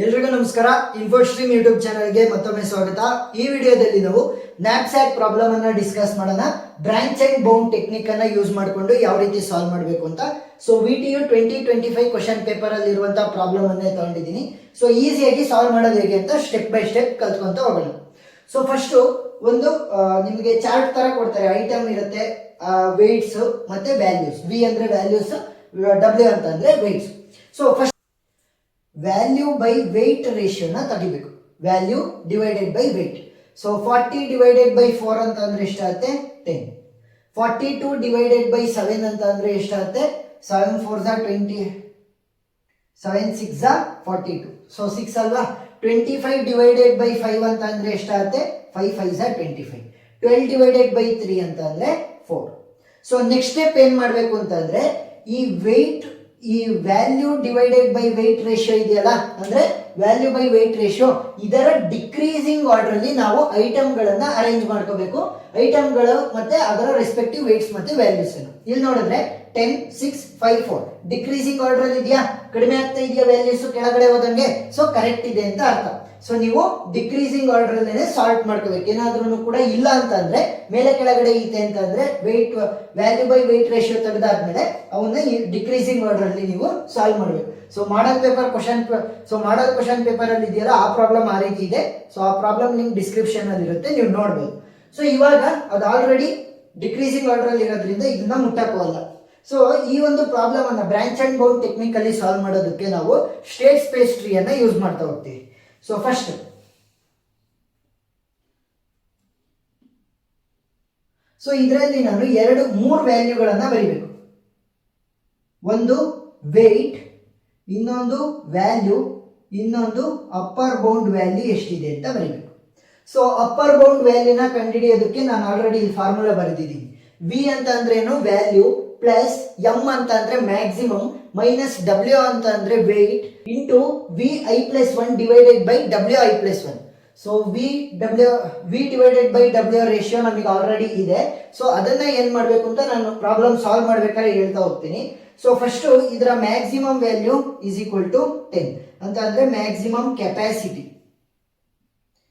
ಎಲ್ರಿಗೂ ನಮಸ್ಕಾರ. ಇನ್ಫೋಸ್ಟ್ರೀಮ್ ಯೂಟ್ಯೂಬ್ ಚಾನಲ್ಗೆ ಮತ್ತೊಮ್ಮೆ ಸ್ವಾಗತ. ಈ ವಿಡಿಯೋದಲ್ಲಿ ನಾವು ನ್ಯಾಪ್ಸ್ಯಾಕ್ ಪ್ರಾಬ್ಲಮ್ ಅನ್ನ ಡಿಸ್ಕಸ್ ಮಾಡೋಣ. ಬ್ರಾಂಚ್ ಅಂಡ್ ಬೌಂಡ್ ಟೆಕ್ನಿಕ್ ಅನ್ನ ಯೂಸ್ ಮಾಡಿಕೊಂಡು ಯಾವ ರೀತಿ ಸಾಲ್ವ್ ಮಾಡಬೇಕು ಅಂತ. ಸೊ VTU 2025 ಕ್ವಶನ್ ಪೇಪರ್ ಅಲ್ಲಿ ಇರುವಂತಹ ಪ್ರಾಬ್ಲಮ್ ಅನ್ನೇ ತಗೊಂಡಿದ್ದೀನಿ. ಸೊ ಈಸಿಯಾಗಿ ಸಾಲ್ವ್ ಮಾಡೋದು ಹೇಗೆ ಅಂತ ಸ್ಟೆಪ್ ಬೈ ಸ್ಟೆಪ್ ಕಲ್ತ್ಕೊಂತ ಹೋಗೋಣ. ಸೊ ಫಸ್ಟ್ ಒಂದು ನಿಮಗೆ ಚಾರ್ಟ್ ತರ ಕೊಡ್ತಾರೆ. ಐಟಮ್ ಇರುತ್ತೆ, ವೇಟ್ಸ್ ಮತ್ತೆ ವ್ಯಾಲ್ಯೂಸ್. ವಿ ಅಂದ್ರೆ ವ್ಯಾಲ್ಯೂಸ್, ಡಬ್ಲ್ಯೂ ಅಂತ ಅಂದ್ರೆ weights. So first value by weight ರೇಷಿಯೋನ ತೆಗಿಬೇಕು. Value divided by weight. So 40 divided by 4 ಅಂತ ಅಂದ್ರೆ ಎಷ್ಟಾಗುತ್ತೆ? 10. 42 ಡಿವೈಡೆಡ್ ಬೈ 7 ಅಂತ ಅಂದ್ರೆ ಎಷ್ಟಾಗುತ್ತೆ? 7 4 20, 7 6 42. ಸೊ 6 ಅಲ್ವಾ? 25 ಡಿವೈಡೆಡ್ ಬೈ 5 ಅಂತ ಅಂದ್ರೆ ಎಷ್ಟಾಗುತ್ತೆ? 5 5 25. 12 ಡಿವೈಡೆಡ್ ಬೈ 3 ಅಂತ ಅಂದ್ರೆ 4. ಸೊ ನೆಕ್ಸ್ಟ್ ಸ್ಟೆಪ್ ಏನ್ ಮಾಡಬೇಕು ಅಂತಂದ್ರೆ ಈ value divided by weight ratio ಇದೆಯಲ್ಲ, ಅಂದ್ರೆ ವ್ಯಾಲ್ಯೂ ಬೈ ವೇಟ್ ರೇಷಿಯೋ, ಇದರ ಡಿಕ್ರೀಸಿಂಗ್ ಆರ್ಡರ್ ಅಲ್ಲಿ ನಾವು ಐಟಮ್ ಗಳನ್ನ ಅರೇಂಜ್ ಮಾಡ್ಕೋಬೇಕು. ಐಟಮ್ಗಳು ಮತ್ತೆ ಅದರ ರೆಸ್ಪೆಕ್ಟಿವ್ ವೇಟ್ಸ್ ಮತ್ತೆ ವ್ಯಾಲ್ಯೂಸ್. ಇಲ್ಲಿ ನೋಡಿದ್ರೆ 10 6 5 4 ಡಿಕ್ರೀಸಿಂಗ್ ಆರ್ಡರ್ ಅಲ್ಲಿ ಇದೆಯಾ? ಕಡಿಮೆ ಆಗ್ತಾ ಇದೆಯಾ ವ್ಯಾಲ್ಯೂಸ್ ಕೆಳಗಡೆ ಹೋದಂಗೆ? ಸೊ ಕರೆಕ್ಟ್ ಇದೆ ಅಂತ ಅರ್ಥ. ಸೊ ನೀವು ಡಿಕ್ರೀಸಿಂಗ್ ಆರ್ಡರ್ ಅಲ್ಲೇ ಸಾಲ್ಟ್ ಮಾಡ್ಕೋಬೇಕು. ಏನಾದ್ರೂ ಕೂಡ ಇಲ್ಲ ಅಂತ ಅಂದ್ರೆ ಮೇಲೆ ಕೆಳಗಡೆ ಇದೆ ಅಂತ ಅಂದ್ರೆ ವ್ಯಾಲ್ಯೂ ಬೈ ವೇಟ್ ರೇಷಿಯೋ ತೆಗೆದಾದ್ಮೇಲೆ ಅವನ್ನ ಡಿಕ್ರೀಸಿಂಗ್ ಆರ್ಡರ್ ಅಲ್ಲಿ ನೀವು ಸಾಲ್ವ್ ಮಾಡಬೇಕು. ಸೊ ಮಾಡಲ್ ಕ್ವಶನ್ ಪೇಪರ್ ಅಲ್ಲಿ ಇದೆಯಲ್ಲ, ಆ ಪ್ರಾಬ್ಲಮ್ ಆ ರೀತಿ ಇದೆ. ಸೊ ಆ ಪ್ರಾಬ್ಲಮ್ ನಿಮ್ಗೆ ಡಿಸ್ಕ್ರಿಪ್ಷನ್ ಅಲ್ಲಿ ಇರುತ್ತೆ, ನೀವು ನೋಡ್ಬೋದು. ಸೊ ಇವಾಗ ಅದು ಆಲ್ರೆಡಿ ಡಿಕ್ರೀಸಿಂಗ್ ಆರ್ಡರ್ ಅಲ್ಲಿ ಇರೋದ್ರಿಂದ ಇದನ್ನ ಮುಟ್ಟಕ್ಕೋಲ್ಲ. ಸೊ ಈ ಒಂದು ಪ್ರಾಬ್ಲಮ್ ಅನ್ನ ಬ್ರಾಂಚ್ ಅಂಡ್ ಬೌಂಡ್ ಟೆಕ್ನಿಕ್ ಅಲ್ಲಿ ಸಾಲ್ವ್ ಮಾಡೋದಕ್ಕೆ ನಾವು ಸ್ಟೇಟ್ ಸ್ಪೇಸ್ ಟ್ರೀ ಅನ್ನ ಯೂಸ್ ಮಾಡ್ತಾ ಹೋಗ್ತೀವಿ. ಸೊ ಫಸ್ಟ್ ಇದರಲ್ಲಿ ನಾನು ಮೂರು ವ್ಯಾಲ್ಯೂಗಳನ್ನ ಬರೀಬೇಕು. ಒಂದು ವೇಟ್, ಇನ್ನೊಂದು ವ್ಯಾಲ್ಯೂ, ಇನ್ನೊಂದು ಅಪ್ಪರ್ ಬೌಂಡ್ ವ್ಯಾಲ್ಯೂ ಎಷ್ಟಿದೆ ಅಂತ ಬರೀಬೇಕು. ಸೊ ಅಪ್ಪರ್ ಬೌಂಡ್ ವ್ಯಾಲ್ಯೂನ ಕಂಡುಹಿಡಿಯೋದಕ್ಕೆ ನಾನು ಆಲ್ರೆಡಿ ಇಲ್ಲಿ ಫಾರ್ಮುಲಾ ಬರೆದಿದ್ದೀನಿ. ವಿ ಅಂತ ಅಂದ್ರೆ ಏನು? ವ್ಯಾಲ್ಯೂ ಪ್ಲಸ್ ಎಂ ಅಂತ ಅಂದ್ರೆ ಮ್ಯಾಕ್ಸಿಮಮ್ ಮೈನಸ್ ಡಬ್ಲ್ಯೂ ಅಂತ ಅಂದ್ರೆ weight into VI+1 divided by WI+1. So V divided by W ratio ನಮಗೆ ಆಲ್ರೆಡಿ ಇದೆ. ಸೊ ಅದನ್ನ ಏನ್ ಮಾಡ್ಬೇಕು ಅಂತ ನಾನು ಪ್ರಾಬ್ಲಮ್ ಸಾಲ್ವ್ ಮಾಡ್ಬೇಕಾದ್ರೆ ಹೇಳ್ತಾ ಹೋಗ್ತೀನಿ. ಸೊ ಫಸ್ಟ್ ಇದರ maximum value is equal to 10 ಅಂತ ಅಂದ್ರೆ ಮ್ಯಾಕ್ಸಿಮಮ್ ಕೆಪಾಸಿಟಿ.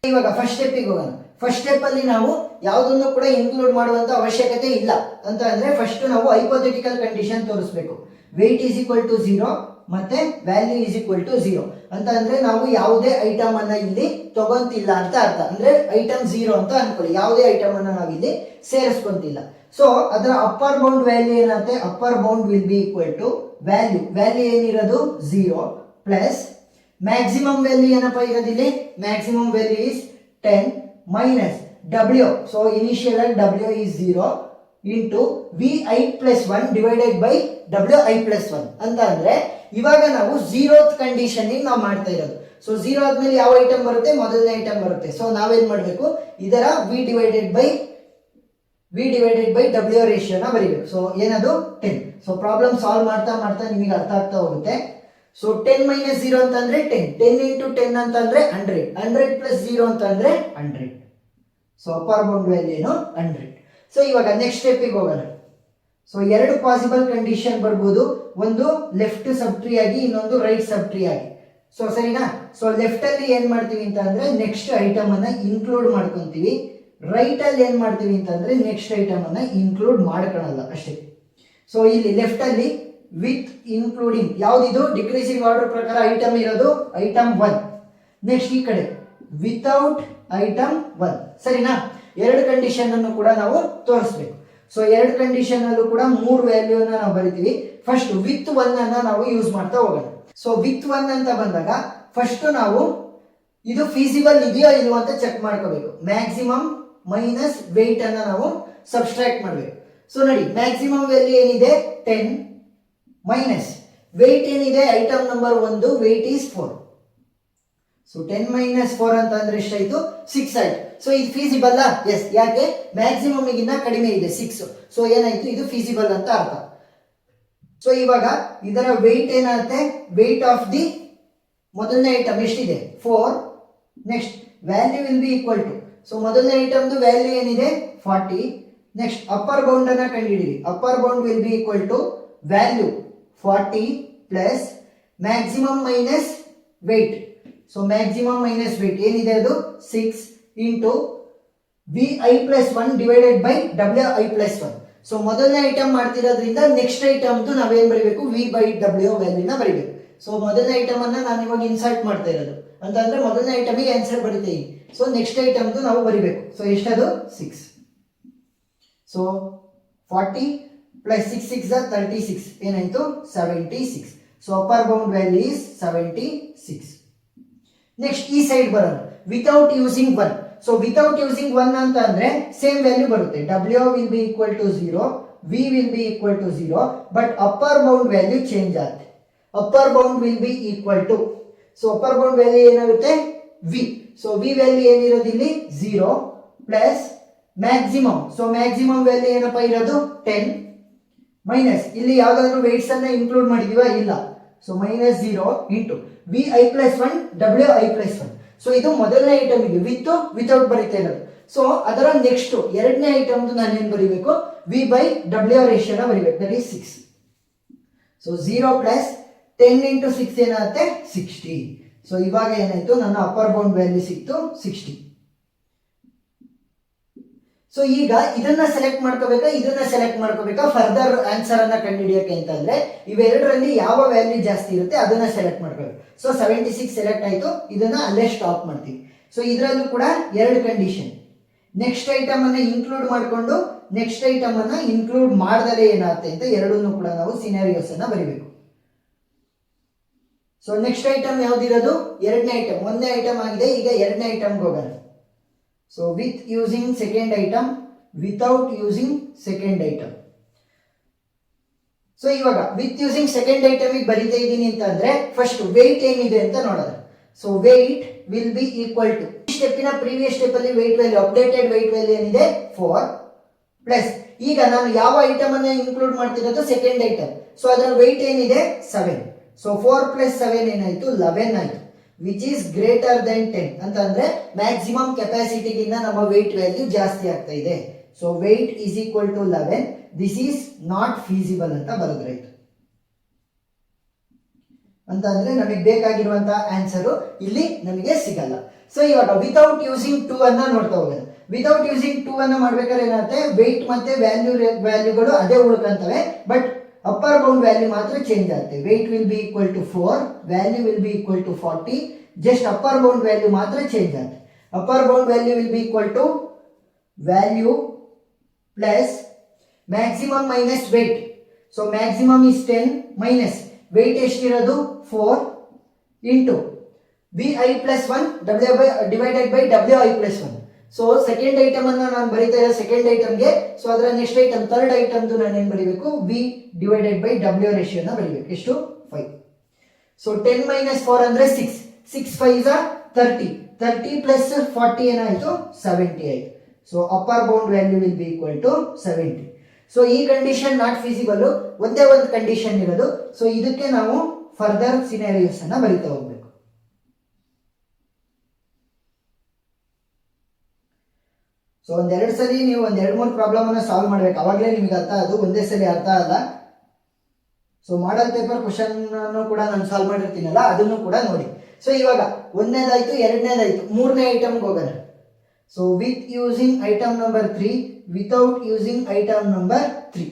ಇವಾಗ ಫಸ್ಟ್ ಸ್ಟೆಪ್ಪಿಗೆ ಹೋಗೋಣ. ಫಸ್ಟ್ ಸ್ಟೆಪ್ ಅಲ್ಲಿ ನಾವು ಯಾವುದನ್ನು ಕೂಡ ಇನ್ಕ್ಲೂಡ್ ಮಾಡುವಂತ ಅವಶ್ಯಕತೆ ಇಲ್ಲ. ಅಂತ ಅಂದ್ರೆ ಫಸ್ಟ್ ನಾವು ಹೈಪೋಥೆಟಿಕಲ್ ಕಂಡೀಷನ್ ತೋರಿಸಬೇಕು. ವೇಟ್ ಈಸ್ ಈಕ್ವಲ್ ಟು 0 ಮತ್ತೆ ವ್ಯಾಲ್ಯೂ ಈಸ್ ಈಕ್ವಲ್ ಟು 0 ಅಂತ ಅಂದ್ರೆ ನಾವು ಯಾವುದೇ ಐಟಮ್ ಅನ್ನ ಇಲ್ಲಿ ತಗೊಂತಿಲ್ಲ ಅಂತ ಅರ್ಥ. ಅಂದ್ರೆ ಐಟಮ್ 0 ಅಂತ ಅನ್ಕೊಳ್ಳಿ, ಯಾವುದೇ ಐಟಮ್ ಅನ್ನ ನಾವು ಇಲ್ಲಿ ಸೇರಿಸ್ಕೊಂತಿಲ್ಲ. ಸೊ ಅದರ ಅಪ್ಪರ್ ಬೌಂಡ್ ವ್ಯಾಲ್ಯೂ ಏನಾಗುತ್ತೆ? Upper bound will be equal to value ಏನಿರೋದು 0 ಪ್ಲಸ್ ಮ್ಯಾಕ್ಸಿಮಮ್ ವ್ಯಾಲ್ಯೂ ಏನಪ್ಪಾ ಇರೋದಿಲ್ಲಿ? Maximum value is 10 minus W. So initial ಆಗಿ W is 0 into VI+1 divided by WI+1 ಅಂತ ಅಂದ್ರೆ ಇವಾಗ ನಾವು 0th ಕಂಡೀಷನ್ ನಾವು ಮಾಡ್ತಾ ಇರೋದು. ಸೊ 0 ಆದ್ಮೇಲೆ ಯಾವ ಐಟಮ್ ಬರುತ್ತೆ? ಮೊದಲನೇ ಐಟಮ್ ಬರುತ್ತೆ. ಸೊ ನಾವೇನ್ ಮಾಡಬೇಕು? ಇದರ V ಡಿವೈಡೆಡ್ ಬೈ W ರೇಷಿಯೋನ ಬರೀಬೇಕು. ಸೊ ಏನದು? 10. ಸೊ ಪ್ರಾಬ್ಲಮ್ ಸಾಲ್ವ್ ಮಾಡ್ತಾ ಮಾಡ್ತಾ ನಿಮಗೆ ಅರ್ಥ ಆಗ್ತಾ ಹೋಗುತ್ತೆ. ಸೊ 10 ಮೈನಸ್ 0 ಅಂತಂದ್ರೆ 10. 10 ಇಂಟು 10 ಅಂತಂದ್ರೆ 100. 100 ಪ್ಲಸ್ 0 ಅಂತಂದ್ರೆ 100. ಸೊ ಅಪ್ಪರ್ ಬೌಂಡ್ ವ್ಯಾಲ್ಯೂ ಏನು? 100. ಸೊ ಇವಾಗ ನೆಕ್ಸ್ಟ್ ಸ್ಟೆಪ್ಪಿಗೆ ಹೋಗೋಣ. ಸೊ ಎರಡು ಪಾಸಿಬಲ್ ಕಂಡೀಷನ್ ಬರ್ಬೋದು. ಒಂದು ಲೆಫ್ಟ್ ಸಬ್ ಟ್ರೀ ಆಗಿ, ಇನ್ನೊಂದು ರೈಟ್ ಸಬ್ ಟ್ರೀ ಆಗಿ. ಸೊ ಸರಿನಾ? ಸೊ ಲೆಫ್ಟ್ ಅಲ್ಲಿ ಏನ್ ಮಾಡ್ತೀವಿ ಅಂತ ಅಂದ್ರೆ ನೆಕ್ಸ್ಟ್ ಐಟಮ್ ಅನ್ನ ಇನ್ಕ್ಲೂಡ್ ಮಾಡ್ಕೊಂತೀವಿ. ರೈಟ್ ಅಲ್ಲಿ ಏನ್ ಮಾಡ್ತೀವಿ ಅಂತಂದ್ರೆ ನೆಕ್ಸ್ಟ್ ಐಟಮ್ ಅನ್ನ ಇನ್ಕ್ಲೂಡ್ ಮಾಡ್ಕೊಳಲ್ಲ ಅಷ್ಟೇ. ಸೊ ಇಲ್ಲಿ ಲೆಫ್ಟ್ ಅಲ್ಲಿ ವಿತ್ ಇನ್ಕ್ಲೂಡಿಂಗ್ ಯಾವ್ದಿದು? ಡಿಕ್ರೀಸಿಂಗ್ ಆರ್ಡರ್ ಪ್ರಕಾರ ಐಟಮ್ ಇರೋದು ಐಟಮ್ 1. ನೆಕ್ಸ್ಟ್ ಈ ಕಡೆ ವಿತೌಟ್ ಐಟಮ್ 1. ಸರಿನಾ? ಎರಡು ಕಂಡೀಷನ್ ಅನ್ನು ಕೂಡ ನಾವು ತೋರಿಸ್ಬೇಕು. ಸೊ ಎರಡು ಕಂಡೀಷನ್ ಅಲ್ಲೂ ಕೂಡ ಮೂರು ವ್ಯಾಲ್ಯೂ ನಾವು ಬರಿತೀವಿ. ಫಸ್ಟ್ ವಿತ್ 1 ಅನ್ನ ನಾವು ಯೂಸ್ ಮಾಡ್ತಾ ಹೋಗೋಣ. ಸೊ ವಿತ್ 1 ಅಂತ ಬಂದಾಗ ಫಸ್ಟ್ ನಾವು ಇದು ಫೀಸಿಬಲ್ ಇದೆಯೋ ಇಲ್ವೋ ಅಂತ ಚೆಕ್ ಮಾಡ್ಕೋಬೇಕು. ಮ್ಯಾಕ್ಸಿಮಮ್ ಮೈನಸ್ ವೇಟ್ ಅನ್ನ ನಾವು ಸಬ್ಸ್ಟ್ರಾಕ್ಟ್ ಮಾಡಬೇಕು. ಸೊ ನೋಡಿ, ಮ್ಯಾಕ್ಸಿಮಮ್ ವ್ಯಾಲ್ಯೂ ಏನಿದೆ? 10 ಮೈನಸ್ ವೇಟ್ ಏನಿದೆ? Item number 1 weight is 4. So 10 minus 4 ಅಂತ ಅಂದ್ರೆ ಎಷ್ಟಾಯ್ತು? 6 ಆಯ್ತು. ಸೊ ಇದು ಫೀಸಿಬಲ್? ಎಸ್. ಯಾಕೆ? ಮ್ಯಾಕ್ಸಿಮಮ್ ಗಿನ್ನ ಕಡಿಮೆ ಇದೆ 6. ಸೊ ಏನಾಯ್ತು? ಇದು ಫೀಸಿಬಲ್ ಅಂತ ಅರ್ಥ. ಸೊ ಇವಾಗ ಇದರ ವೇಟ್ ಏನಾಗುತ್ತೆ? ವೇಟ್ ಆಫ್ ದಿ ಮೊದಲನೇ ಐಟಮ್ ಎಷ್ಟಿದೆ? 4. Next value will be equal to, so ಮೊದಲನೇ ಐಟಮ್ದು ವ್ಯಾಲ್ಯೂ ಏನಿದೆ? 40. ನೆಕ್ಸ್ಟ್ ಅಪ್ಪರ್ ಬೌಂಡ್ ಅನ್ನ ಕಂಡುಹಿಡಿಯಿರಿ. Upper bound will be equal to value 40 plus maximum minus weight so maximum minus weight ಏನಿದೆ ಅದು 6 into VI plus 1 divided by WI plus 1. So ಮೊದಲನೇ item ಮಾಡ್ತಿರೋದ್ರಿಂದ next item ನಾವೇನ್ ಬರೀಬೇಕು V/W ವ್ಯಾಲ್ಯೂನ ಬರೀಬೇಕು. ಸೊ ಮೊದಲನೇ ಐಟಮ್ ಅನ್ನ ನಾನು ಇವಾಗ ಇನ್ಸರ್ಟ್ ಮಾಡ್ತಾ ಇರೋದು ಅಂತಂದ್ರೆ ಮೊದಲನೇ ಐಟಮ್ಗೆ ಆನ್ಸರ್ ಬರೀತೀವಿ. ಸೊ ನೆಕ್ಸ್ಟ್ ಐಟಮ್ ನಾವು ಬರೀಬೇಕು. ಸೊ ಎಷ್ಟದು 6. ಸೊ 40 ಪ್ಲಸ್ 6 6 36 ಏನಾಯ್ತು 76. So upper bound value is 76. Next ಈ ಸೈಡ್ ಬರೋಣ without using 1. So without using 1 ಅಂತ ಅಂದ್ರೆ ಸೇಮ್ ವ್ಯಾಲ್ಯೂ ಬರುತ್ತೆ. W will be equal to 0, V will be equal to 0, but upper bound value change ಆಗುತ್ತೆ. Upper bound will be equal to, so upper bound value ಏನಾಗುತ್ತೆ V. So V value ಏನಿರೋದು ಇಲ್ಲಿ 0 plus maximum. So maximum value ಏನಪ್ಪ ಇರೋದು 10 minus ಇಲ್ಲಿ ಯಾವ್ದಾದ್ರು weights ಅನ್ನ include ಮಾಡಿದೀವಾ ಇಲ್ಲ. So minus 0 into VI plus 1 WI plus 1. So ಇದು ಮೊದಲನೇ ಐಟಮ್ ಇದೆ ವಿತೌಟ್ ಬರೀತಾ ಇರೋದು. ಸೊ ಅದರ ನೆಕ್ಸ್ಟ್ ಎರಡನೇ ಐಟಮ್ ನಾನು ಏನ್ ಬರೀಬೇಕು V/W ರೇಷಿಯೋನ ಬರೀಬೇಕು. That is 6. So 0 plus 10 into 6 ಏನಾಗುತ್ತೆ 60. ಸೊ ಇವಾಗ ಏನಾಯ್ತು ನನ್ನ ಅಪ್ಪರ್ ಬೌಂಡ್ ವ್ಯಾಲ್ಯೂ ಸಿಕ್ತು 60. ಸೊ ಈಗ ಇದನ್ನ ಸೆಲೆಕ್ಟ್ ಮಾಡ್ಕೋಬೇಕಾ ಫರ್ದರ್ ಆನ್ಸರ್ ಅನ್ನ ಕಂಡುಹಿಡಿಯಕ್ಕೆ ಅಂತಂದ್ರೆ ಇವೆರಡರಲ್ಲಿ ಯಾವ ವ್ಯಾಲ್ಯೂ ಜಾಸ್ತಿ ಇರುತ್ತೆ ಅದನ್ನ ಸೆಲೆಕ್ಟ್ ಮಾಡ್ಕೋಬೇಕು. ಸೊ 76 ಸೆಲೆಕ್ಟ್ ಆಯ್ತು, ಇದನ್ನ ಅಲ್ಲೇ ಸ್ಟಾಪ್ ಮಾಡ್ತೀವಿ. ಸೊ ಇದರಲ್ಲೂ ಕೂಡ ಎರಡು ಕಂಡೀಷನ್, ನೆಕ್ಸ್ಟ್ ಐಟಮ್ ಅನ್ನ ಇನ್ಕ್ಲೂಡ್ ಮಾಡಿಕೊಂಡು ನೆಕ್ಸ್ಟ್ ಐಟಮ್ ಅನ್ನ ಇನ್ಕ್ಲೂಡ್ ಮಾಡದಲೇ ಏನಾಗುತ್ತೆ ಅಂತ ಎರಡನ್ನೂ ಕೂಡ ನಾವು ಸಿನಾರಿಯೋಸ್ ಅನ್ನ ಬರೀಬೇಕು. ಸೊ ನೆಕ್ಸ್ಟ್ ಐಟಮ್ ಯಾವ್ದಿರೋದು ಎರಡನೇ ಐಟಮ್. ಒಂದನೇ ಐಟಮ್ ಆಗಿದೆ, ಈಗ ಎರಡನೇ ಐಟಮ್ಗೆ ಹೋಗೋಣ. So with using second item, without using second item. So ಇವಾಗ ವಿತ್ ಯೂಸಿಂಗ್ ಸೆಕೆಂಡ್ ಐಟಮ್ ಬರೀತಾ ಇದ್ದೀನಿ ಅಂತಂದ್ರೆ ಫಸ್ಟ್ ವೇಟ್ ಏನಿದೆ ಅಂತ ನೋಡೋಣ. So weight will be equal to ಸ್ಟೆಪ್ಪಿನ ಪ್ರೀವಿಯಸ್ ಸ್ಟೆಪ್ ಅಲ್ಲಿ weight value updated weight value ಏನಿದೆ 4 ಪ್ಲಸ್ ಈಗ ನಾನು ಯಾವ ಐಟಮ್ ಅನ್ನ ಇನ್ಕ್ಲೂಡ್ ಮಾಡ್ತಿರೋದು ಸೆಕೆಂಡ್ ಐಟಮ್. ಸೊ ಅದರ ವೇಟ್ ಏನಿದೆ 7. ಸೊ 4 ಪ್ಲಸ್ 7 ಏನಾಯ್ತು 11 ಆಯ್ತು, ವಿಚ್ ಈಸ್ ಗ್ರೇಟರ್ ದೆನ್ 10 ಅಂತಂದ್ರೆ ಮ್ಯಾಕ್ಸಿಮಮ್ ಕೆಪಾಸಿಟಿಗಿಂತ ನಮ್ಮ ವೇಟ್ ವ್ಯಾಲ್ಯೂ ಜಾಸ್ತಿ ಆಗ್ತಾ ಇದೆ. So weight is equal to 11. This is not feasible ಅಂತ ಬರೆದ್ರಾಯ್ತು. ಅಂತಂದ್ರೆ ನಮಗೆ ಬೇಕಾಗಿರುವಂತಹ ಆನ್ಸರ್ ಇಲ್ಲಿ ನಮಗೆ ಸಿಗಲ್ಲ. ಸೊ ಇವಾಗ ವಿತೌಟ್ ಯೂಸಿಂಗ್ 2 ಅನ್ನ ನೋಡ್ತಾ ಹೋಗೋಣ. ವಿತೌಟ್ ಯೂಸಿಂಗ್ 2 ಅನ್ನ ಮಾಡ್ಬೇಕಾದ್ರೆ ಏನಾಗುತ್ತೆ ವೇಟ್ ಮತ್ತೆ ವ್ಯಾಲ್ಯೂಗಳು ಅದೇ ಉಳ್ಕೊಂತವೆ, ಬಟ್ ಅಪ್ಪರ್ ಬೌಂಡ್ ವ್ಯಾಲ್ಯೂ ಮಾತ್ರ ಚೇಂಜ್ ಆಗುತ್ತೆ. Weight will be equal to 4, value will be equal to 40, just upper bound value ಮಾತ್ರ ಚೇಂಜ್ ಆಗುತ್ತೆ. Upper bound value will be equal to value plus maximum minus weight. So maximum is 10 minus weight ಎಷ್ಟಿರೋದು 4 into VI plus 1 divided by WI plus 1. So second item ಅನ್ನ ನಾನು ಬರೀತಾ ಇರೋ second ಐಟಮ್ಗೆ, so ಅದರ next item third item ನಾನು ಏನ್ ಬರೀಬೇಕು V ಡಿವೈಡೆಡ್ ಬೈ W ರೇಷಿಯೋನ ಬರೀಬೇಕು. ಎಷ್ಟು 5. ಸೊ 10 ಮೈನಸ್ 4 ಅಂದ್ರೆ 6. 6 5 30. 30 ಪ್ಲಸ್ 40 ಏನಾಯ್ತು 70 ಆಯ್ತು. So upper bound value will be equal to 70. So ಈ ಕಂಡೀಷನ್ ನಾಟ್ ಫೀಸಿಬಲ್, ಒಂದೇ ಒಂದು ಕಂಡೀಷನ್ ಇರೋದು. ಸೊ ಇದಕ್ಕೆ ನಾವು ಫರ್ದರ್ ಸಿನಾರಿಯೋಸ್ ಅನ್ನ ಬರೀತಾ ಹೋಗ್ಬೇಕು. ಸೊ ಒಂದೆರಡು ಸಲ ನೀವು ಒಂದೆರಡು ಮೂರು ಪ್ರಾಬ್ಲಮ್ ಅನ್ನ ಸಾಲ್ವ್ ಮಾಡ್ಬೇಕು, ಅವಾಗಲೇ ನಿಮಗೆ ಅರ್ಥ ಅದು ಒಂದೇ ಸಲ ಅರ್ಥ ಅಲ್ಲ. ಸೊ ಮಾಡಲ್ ಪೇಪರ್ ಕ್ವಶನ್ ಕೂಡ ನಾನು ಸಾಲ್ವ್ ಮಾಡಿರ್ತೀನಲ್ಲ ಅದನ್ನು ಕೂಡ ನೋಡಿ. ಸೊ ಇವಾಗ ಒಂದನೇದಾಯ್ತು, ಎರಡನೇದಾಯ್ತು, ಮೂರನೇ ಐಟಮ್ಗೆ ಹೋಗೋಣ. So with using item number 3, without using item number 3.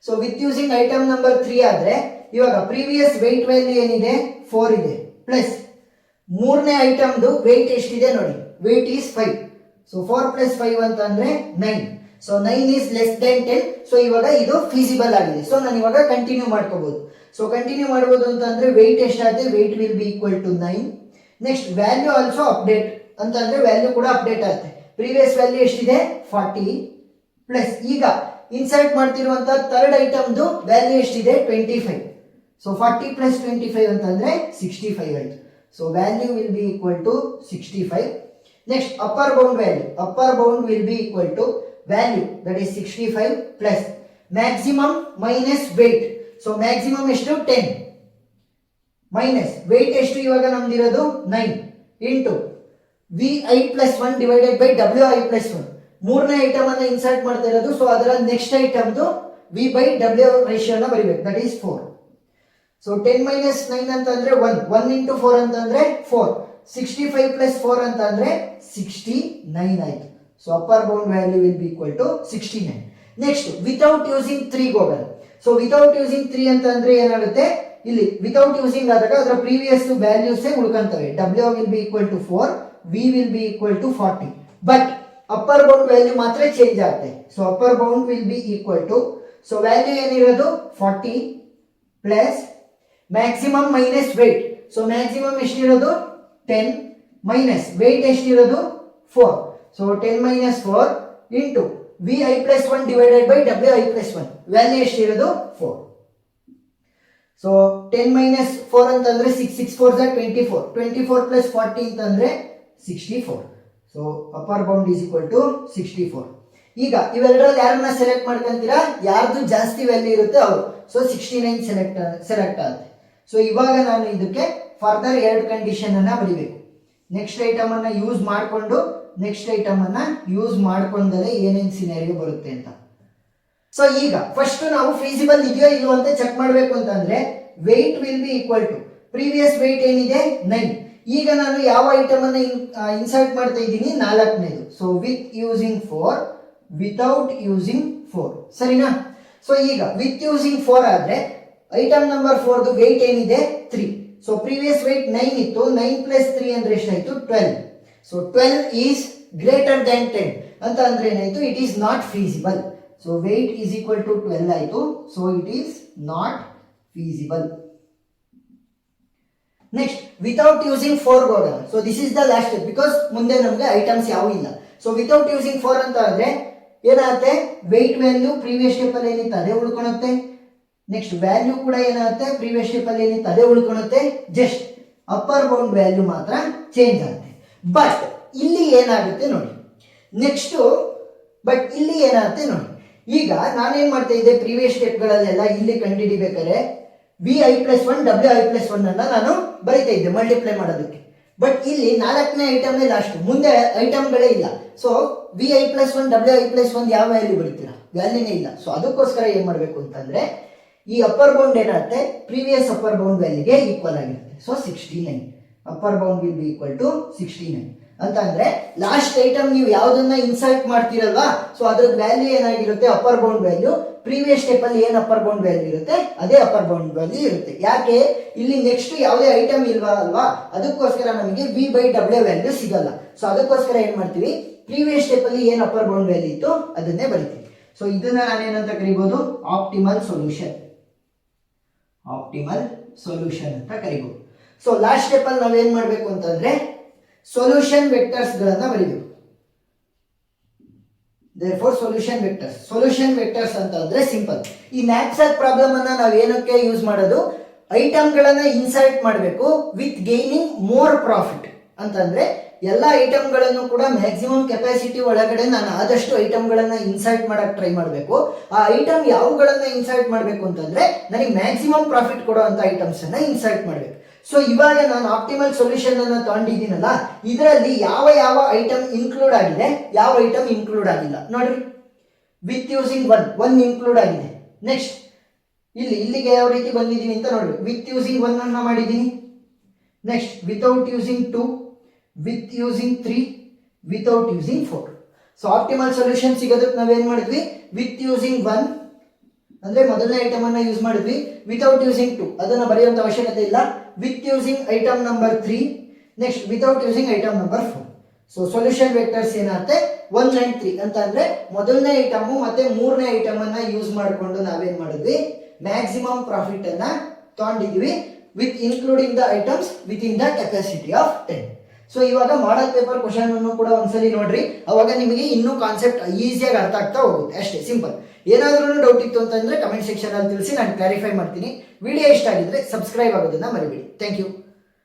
So with using item number 3 ಆದ್ರೆ ಇವಾಗ ಪ್ರೀವಿಯಸ್ ವೆಯ್ಟ್ ವ್ಯಾಲ್ಯೂ ಏನಿದೆ 4 ಇದೆ, ಪ್ಲಸ್ ಮೂರನೇ ಐಟಮ್ದು ವೆಯ್ಟ್ ಎಷ್ಟಿದೆ ನೋಡಿ, ವೆಯ್ಟ್ ಈಸ್ 5. ಸೊ 4 ಪ್ಲಸ್ 5 ಅಂತ ಅಂದ್ರೆ 9. So 9 is less than 10. So ಇವಾಗ ಇದು ಫೀಸಿಬಲ್ ಆಗಿದೆ. ಸೊ ನಾನು ಇವಾಗ ಕಂಟಿನ್ಯೂ ಮಾಡ್ಕೋಬಹುದು. ಸೊ ಕಂಟಿನ್ಯೂ ಮಾಡಬಹುದು ಅಂತ ಅಂದ್ರೆ ವೆಯ್ಟ್ ಎಷ್ಟಾಗುತ್ತೆ, weight will be equal to 9. Next value also update ಅಂತ ಅಂದ್ರೆ ವ್ಯಾಲ್ಯೂ ಕೂಡ ಅಪ್ಡೇಟ್ ಆಗುತ್ತೆ. ಪ್ರೀವಿಯಸ್ ವ್ಯಾಲ್ಯೂ ಎಷ್ಟಿದೆ 40 ಪ್ಲಸ್ ಈಗ ಇನ್ಸರ್ಟ್ ಮಾಡ್ತಿರುವಂತಹ ಥರ್ಡ್ ಐಟಮ್ದು ವ್ಯಾಲ್ಯೂ ಎಷ್ಟಿದೆ 25. ಸೊ 40 ಪ್ಲಸ್ 25 ಅಂತಂದ್ರೆ 65 ಆಯ್ತು. So value will be equal to 65. Next upper bound will be equal to value that is 65 plus maximum minus weight. So maximum ಎಷ್ಟು 10 minus weight ಎಷ್ಟು ಇವಾಗ ನಮ್ದಿರೋದು 9 into VI plus 1 divided by WI plus 1. ಮೂರನೇ item ಅನ್ನ insert ಮಾಡ್ತಾ ಇರೋದು. So ಅದರ next ಐಟಮ್ದು V/W ರೇಷಿಯೋನ ಬರೀಬೇಕು, ದಟ್ ಈಸ್ 4. ಸೊ 10 ಮೈನಸ್ 9 ಅಂತಂದ್ರೆ 1 ಇಂಟು 4 ಅಂತಂದ್ರೆ 4. 65 ಪ್ಲಸ್ 4 ಅಂತ ಅಂದ್ರೆ 69 ಆಯ್ತು. So upper bound value will be equal to 69. Next without using 3 ಹೋಗೋಣ. ಸೊ ವಿತೌಟ್ ಯೂಸಿಂಗ್ 3 ಅಂತ ಅಂದ್ರೆ ಏನಾಗುತ್ತೆ, ಇಲ್ಲಿ ವಿತೌಟ್ ಯೂಸಿಂಗ್ ಆದಾಗ ಅದರ ಪ್ರೀವಿಯಸ್ ವ್ಯಾಲ್ಯೂಸ್ ಉಳ್ಕೊಂತವೆ. W will be equal to 4, V will be equal to 40. But upper bound value ಮಾತ್ರ change ಆಗುತ್ತೆ. So upper bound will be equal to, so value ಏನಿರೋದು 40 plus maximum minus weight. So maximum ಎಷ್ಟಿರೋದು 10 minus weight ಎಷ್ಟಿರೋದು 4. So 10 minus 4 into VI plus 1 divided by WI plus 1. Value ಎಷ್ಟಿರೋದು 4. So 10 minus 4 ಅಂತಂದ್ರೆ 6, 6 4 24. 24 plus 40 ಅಂತಂದ್ರೆ 64. So upper bound is equal to 64. ಈಗ ಇವೆರಡರಲ್ಲಿ ಯಾರನ್ನ select ಮಾಡ್ಕೊಂತೀರಾ, ಯಾರ್ದು ಜಾಸ್ತಿ ವ್ಯಾಲ್ಯೂ ಇರುತ್ತೆ ಅವರು. ಸೊ 69 ಸೆಲೆಕ್ಟ್ ಆಗುತ್ತೆ. ಸೊ ಇವಾಗ ನಾನು ಇದಕ್ಕೆ ಫರ್ದರ್ 2 ಕಂಡೀಷನ್ ಅನ್ನ ಬರೀಬೇಕು. ನೆಕ್ಸ್ಟ್ ಐಟಮ್ ಅನ್ನ ಯೂಸ್ ಮಾಡಿಕೊಂಡು ನೆಕ್ಸ್ಟ್ ಐಟಮ್ ಅನ್ನ ಯೂಸ್ ಮಾಡ್ಕೊಂಡಲೇ ಏನೇನು ಸಿನಾರಿಯೋ ಬರುತ್ತೆ ಅಂತ. ಸೊ ಈಗ ಫಸ್ಟ್ ನಾವು ಫೀಸಿಬಲ್ ಇದೆಯೋ ಇಲ್ವೋ ಅಂತ ಚೆಕ್ ಮಾಡಬೇಕು ಅಂತಂದ್ರೆ weight will be equal to previous weight ಏನಿದೆ 9. ಈಗ ನಾನು ಯಾವ ಐಟಮ್ ಅನ್ನ ಇನ್ಸರ್ಟ್ ಮಾಡ್ತಾ ಇದ್ದೀನಿ, 4ನೇದು. So with using 4, without using 4, ಸರಿನಾ? ಸೊ ಈಗ ವಿತ್ ಯೂಸಿಂಗ್ 4 ಆದ್ರೆ ಐಟಮ್ ನಂಬರ್ 4ದು ವೆಯ್ಟ್ ಏನಿದೆ 3. ಸೊ ಪ್ರೀವಿಯಸ್ ವೆಯ್ಟ್ 9 ಇತ್ತು, 9 ಪ್ಲಸ್ 3 ಅಂದ್ರೆ ಎಷ್ಟಾಯ್ತು 12. ಸೊ 12 ಈಸ್ ಗ್ರೇಟರ್ ದ್ಯಾನ್ 10 ಅಂತ ಅಂದ್ರೆ ಏನಾಯ್ತು, it is not feasible. So weight is equal to 12 ಆಯ್ತು. So it is not feasible. Next without using 4 ಹೋಗೋಣ. So this is the last step because ಮುಂದೆ ನಮಗೆ ಐಟಮ್ಸ್ ಯಾವ ಇಲ್ಲ. ಸೊ ವಿತೌಟ್ ಯೂಸಿಂಗ್ 4 ಅಂತ ಆದ್ರೆ ಏನಾಗುತ್ತೆ, ವೆಯ್ಟ್ ವ್ಯಾಲ್ಯೂ ಪ್ರೀವಿಯಸ್ ಸ್ಟೆಪ್ ಅಲ್ಲಿ ಏನಿತ್ತು ಅದೇ ಉಳ್ಕೊಳುತ್ತೆ. ನೆಕ್ಸ್ಟ್ ವ್ಯಾಲ್ಯೂ ಕೂಡ ಏನಾಗುತ್ತೆ, ಪ್ರೀವಿಯಸ್ ಸ್ಟೆಪ್ ಅಲ್ಲಿ ಏನಿತ್ತು ಅದೇ ಉಳ್ಕೊಳುತ್ತೆ. ಜಸ್ಟ್ ಅಪ್ಪರ್ ಬೌಂಡ್ ವ್ಯಾಲ್ಯೂ ಮಾತ್ರ ಚೇಂಜ್ ಆಗುತ್ತೆ. ಬಟ್ ಇಲ್ಲಿ ಏನಾಗುತ್ತೆ ನೋಡಿ, ನೆಕ್ಸ್ಟ್ ಬಟ್ ಇಲ್ಲಿ ಏನಾಗುತ್ತೆ ನೋಡಿ. ಈಗ ನಾನೇನ್ ಮಾಡ್ತಾ ಇದ್ದೆ, ಪ್ರೀವಿಯಸ್ ಸ್ಟೆಪ್ಗಳಲ್ಲೆಲ್ಲ ಇಲ್ಲಿ ಕಂಡುಹಿಡಿಬೇಕಾದ್ರೆ VI plus 1 WI plus 1 ಅನ್ನ ನಾನು ಬರೀತಾ ಇದ್ದೆ ಮಲ್ಟಿಪ್ಲೈ ಮಾಡೋದಕ್ಕೆ. ಬಟ್ ಇಲ್ಲಿ 4ನೇ ಐಟಮ್ ಲಾಸ್ಟ್, ಮುಂದೆ ಐಟಮ್ಗಳೇ ಇಲ್ಲ. So VI plus 1 WI plus 1 ಯಾವ ವ್ಯಾಲ್ಯೂ ಬರೀತೀರಾ, ವ್ಯಾಲ್ಯೂನೇ ಇಲ್ಲ. ಸೊ ಅದಕ್ಕೋಸ್ಕರ ಏನ್ ಮಾಡಬೇಕು ಅಂತಂದ್ರೆ ಈ ಅಪ್ಪರ್ ಬೌಂಡ್ ಏನಾಗುತ್ತೆ, ಪ್ರೀವಿಯಸ್ ಅಪ್ಪರ್ ಬೌಂಡ್ ವ್ಯಾಲ್ಯೂಗೆ ಈಕ್ವಲ್ ಆಗಿರುತ್ತೆ. So 69 upper bound will be equal to 69 ಅಂತ ಅಂದ್ರೆ ಲಾಸ್ಟ್ ಐಟಮ್ ನೀವು ಯಾವ್ದನ್ನ ಇನ್ಸರ್ಟ್ ಮಾಡ್ತೀರಲ್ವಾ, ಸೊ ಅದ್ರ ವ್ಯಾಲ್ಯೂ ಏನಾಗಿರುತ್ತೆ, upper bound value previous step ಅಲ್ಲಿ ಏನ್ ಅಪ್ಪರ್ ಬೌಂಡ್ ವ್ಯಾಲ್ಯೂ ಇರುತ್ತೆ ಅದೇ ಅಪ್ಪರ್ ಬೌಂಡ್ ವ್ಯಾಲ್ಯೂ ಇರುತ್ತೆ. ಯಾಕೆ, ಇಲ್ಲಿ ನೆಕ್ಸ್ಟ್ ಯಾವುದೇ ಐಟಮ್ ಇಲ್ವಾ ಅಲ್ವಾ, ಅದಕ್ಕೋಸ್ಕರ ನಮಗೆ V/W ವ್ಯಾಲ್ಯೂ ಸಿಗಲ್ಲ. ಸೊ ಅದಕ್ಕೋಸ್ಕರ ಏನ್ ಮಾಡ್ತೀವಿ, ಪ್ರೀವಿಯಸ್ ಸ್ಟೆಪ್ ಅಲ್ಲಿ ಏನ್ ಅಪ್ಪರ್ ಬೌಂಡ್ ವ್ಯಾಲ್ಯೂ ಇತ್ತು ಅದನ್ನೇ ಬರಿತೀವಿ. ಸೊ ಇದನ್ನ ನಾನೇನಂತ ಕರಿಬಹುದು, ಆಪ್ಟಿಮಲ್ ಸೊಲ್ಯೂಷನ್ ಅಂತ ಕರಿಬಹುದು. ಸೊ ಲಾಸ್ಟ್ ಸ್ಟೆಪ್ ಅಲ್ಲಿ ನಾವೇನ್ ಮಾಡ್ಬೇಕು ಅಂತಂದ್ರೆ ಸೊಲ್ಯೂಷನ್ ವೆಕ್ಟರ್ಸ್ ಗಳನ್ನ ಬರೀಬೇಕು. therefore ಸೊಲ್ಯೂಷನ್ ವೆಕ್ಟರ್ಸ್ ಅಂತ ಅಂದ್ರೆ ಸಿಂಪಲ್. ಈ ನ್ಯಾಪ್ಸಾಕ್ ಪ್ರಾಬ್ಲಮ್ ಅನ್ನ ನಾವು ಏನಕ್ಕೆ ಯೂಸ್ ಮಾಡೋದು, ಐಟಮ್ ಗಳನ್ನ ಇನ್ಸರ್ಟ್ ಮಾಡಬೇಕು ವಿತ್ ಗೈನಿಂಗ್ ಮೋರ್ ಪ್ರಾಫಿಟ್ ಅಂತಂದ್ರೆ ಎಲ್ಲ ಐಟಮ್ ಗಳನ್ನು ಕೂಡ ಮ್ಯಾಕ್ಸಿಮಮ್ ಕೆಪಾಸಿಟಿ ಒಳಗಡೆ ನಾನು ಆದಷ್ಟು ಐಟಮ್ ಗಳನ್ನ ಇನ್ಸರ್ಟ್ ಮಾಡಕ್ ಟ್ರೈ ಮಾಡಬೇಕು. ಆ ಐಟಮ್ ಯಾವುಗಳನ್ನ ಇನ್ಸರ್ಟ್ ಮಾಡಬೇಕು ಅಂತಂದ್ರೆ ನನಗೆ ಮ್ಯಾಕ್ಸಿಮಮ್ ಪ್ರಾಫಿಟ್ ಕೊಡುವಂತ ಐಟಮ್ಸ್ ಅನ್ನ ಇನ್ಸರ್ಟ್ ಮಾಡಬೇಕು. ಸೊ ಇವಾಗ ನಾನು ಆಪ್ಟಿಮಲ್ ಸೊಲ್ಯೂಷನ್ ಅನ್ನ ತಗೊಂಡಿದ್ದೀನಲ್ಲ, ಇದರಲ್ಲಿ ಯಾವ ಯಾವ ಐಟಮ್ ಇನ್ಕ್ಲೂಡ್ ಆಗಿದೆ, ಯಾವ ಐಟಮ್ ಇನ್ಕ್ಲೂಡ್ ಆಗಿಲ್ಲ ನೋಡ್ರಿ. ವಿತ್ ಯೂಸಿಂಗ್ 1 ಇನ್ಕ್ಲೂಡ್ ಆಗಿದೆ. ನೆಕ್ಸ್ಟ್ ಇಲ್ಲಿಗೆ ಯಾವ ರೀತಿ ಬಂದಿದ್ದೀನಿ ಅಂತ ನೋಡ್ರಿ, ವಿತ್ ಯೂಸಿಂಗ್ 1 ಅನ್ನ ಮಾಡಿದ್ದೀನಿ. Next without using 2, with using 3, without using 4. So optimal solution ಸಿಗೋದಕ್ಕೆ ನಾವೇನ್ ಮಾಡಿದ್ವಿ, ವಿತ್ ಯೂಸಿಂಗ್ 1 ಅಂದ್ರೆ ಮೊದಲನೇ ಐಟಮ್ ಅನ್ನ ಯೂಸ್ ಮಾಡಿದ್ವಿ. ವಿತೌಟ್ ಯೂಸಿಂಗ್ 2 ಅದನ್ನ ಬರೆಯುವಂತ ಅವಶ್ಯಕತೆ ಇಲ್ಲ. With using item number 3, next without using item number 4. So solution vectors ಏನಾಗುತ್ತೆ 1 and 3 ಅಂತ ಅಂದ್ರೆ ಮೊದಲನೇ ಐಟಮ್ ಮತ್ತೆ ಮೂರನೇ ಐಟಮ್ ಅನ್ನ ಯೂಸ್ ಮಾಡಿಕೊಂಡು ನಾವೇನ್ ಮಾಡಿದ್ವಿ, ಮ್ಯಾಕ್ಸಿಮಮ್ ಪ್ರಾಫಿಟ್ ಅನ್ನ ತಗೊಂಡಿದ್ವಿ with including the items with in the capacity of 10. So ಇವಾಗ ಮಾಡಲ್ ಪೇಪರ್ ಕ್ವಶನ್ ಅನ್ನು ಕೂಡ ಒಂದ್ಸಲಿ ನೋಡ್ರಿ, ಅವಾಗ ನಿಮಗೆ ಇನ್ನೂ ಕಾನ್ಸೆಪ್ಟ್ ಈಸಿಯಾಗಿ ಅರ್ಥ ಆಗ್ತಾ ಹೋಗುತ್ತೆ. ಅಷ್ಟೇ ಸಿಂಪಲ್. ಏನಾದ್ರೂ ಡೌಟ್ ಇತ್ತು ಅಂತಂದ್ರೆ ಕಮೆಂಟ್ ಸೆಕ್ಷನ್ ಅಲ್ಲಿ ತಿಳಿಸಿ, ನಾನು ಕ್ಲಾರಿಫೈ ಮಾಡ್ತೀನಿ. ವಿಡಿಯೋ ಇಷ್ಟ ಆಗಿದ್ರೆ ಸಬ್ಸ್ಕ್ರೈಬ್ ಆಗೋದನ್ನ ಮರಿಬೇಡಿ. Thank you.